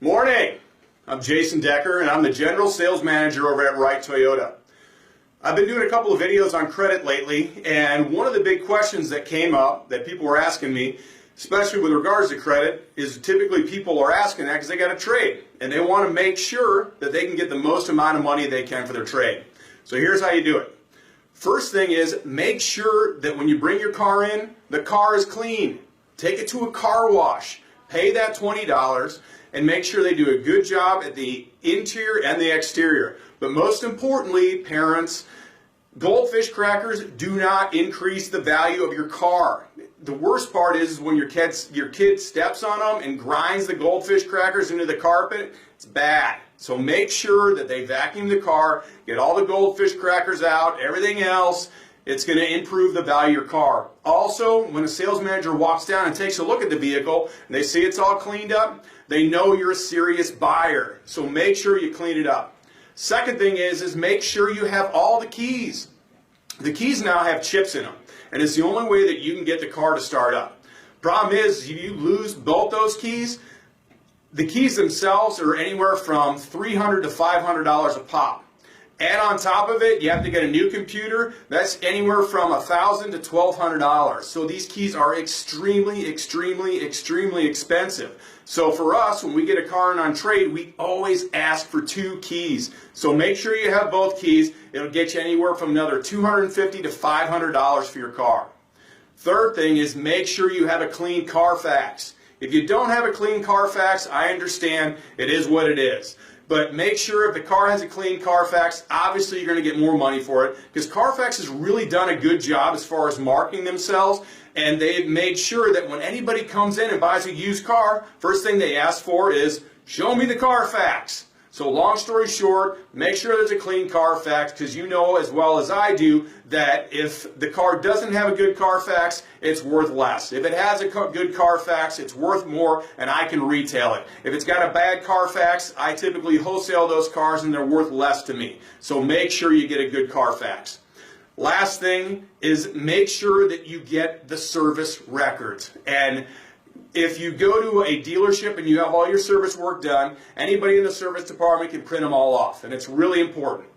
Morning! I'm jdecker and I'm the General Sales Manager over at Wright Toyota. I've been doing a couple of videos on credit lately, and one of the big questions that came up that people were asking me, especially with regards to credit, is typically people are asking that because they got a trade and they want to make sure that they can get the most amount of money they can for their trade. So here's how you do it. First thing is, make sure that when you bring your car in, the car is clean. Take it to a car wash. Pay that $20 and make sure they do a good job at the interior and the exterior. But most importantly, parents, goldfish crackers do not increase the value of your car. The worst part is when your kid steps on them and grinds the goldfish crackers into the carpet. It's bad. So make sure that they vacuum the car, get all the goldfish crackers out, everything else. It's going to improve the value of your car. Also, when a sales manager walks down and takes a look at the vehicle and they see it's all cleaned up, they know you're a serious buyer. So make sure you clean it up. Second thing is make sure you have all the keys. The keys now have chips in them, and it's the only way that you can get the car to start up. Problem is, if you lose both those keys, the keys themselves are anywhere from $300 to $500 a pop. Add on top of it, you have to get a new computer. That's anywhere from $1,000 to $1,200. So these keys are extremely expensive. So for us, when we get a car in on trade, we always ask for 2 keys. So make sure you have both keys. It'll get you anywhere from another $250 to $500 for your car. Third thing is make sure you have a clean Carfax. If you don't have a clean Carfax, I understand, it is what it is. But make sure if the car has a clean Carfax, obviously you're going to get more money for it, because Carfax has really done a good job as far as marketing themselves, and they've made sure that when anybody comes in and buys a used car, first thing they ask for is, show me the Carfax. So long story short, make sure there's a clean Carfax, because you know as well as I do that if the car doesn't have a good Carfax, it's worth less. If it has a good Carfax, it's worth more, and I can retail it. If it's got a bad Carfax, I typically wholesale those cars and they're worth less to me. So make sure you get a good Carfax. Last thing is make sure that you get the service records. And if you go to a dealership and you have all your service work done, anybody in the service department can print them all off, and it's really important.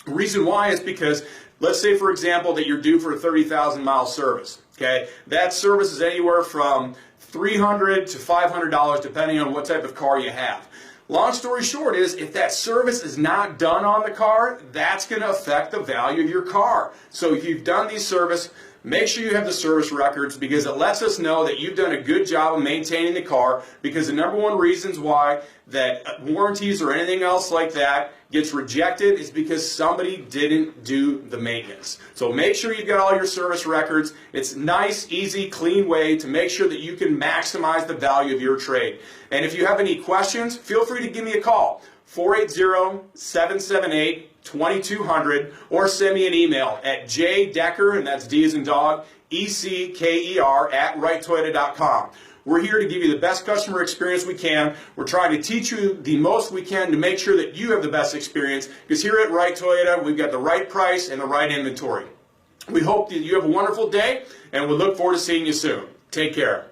The reason why is because, let's say for example that you're due for a 30,000 mile service. Okay, that service is anywhere from $300 to $500 depending on what type of car you have. Long story short is, if that service is not done on the car, that's going to affect the value of your car. So if you've done these service, make sure you have the service records, because it lets us know that you've done a good job of maintaining the car, because the number one reasons why that warranties or anything else like that gets rejected is because somebody didn't do the maintenance. So make sure you've got all your service records. It's a nice, easy, clean way to make sure that you can maximize the value of your trade. And if you have any questions, feel free to give me a call. 480-778-2200, or send me an email at jdecker, and that's D as in dog, ECKER @wrighttoyota.com. We're here to give you the best customer experience we can. We're trying to teach you the most we can to make sure that you have the best experience, because here at Wright Toyota, we've got the right price and the right inventory. We hope that you have a wonderful day, and we look forward to seeing you soon. Take care.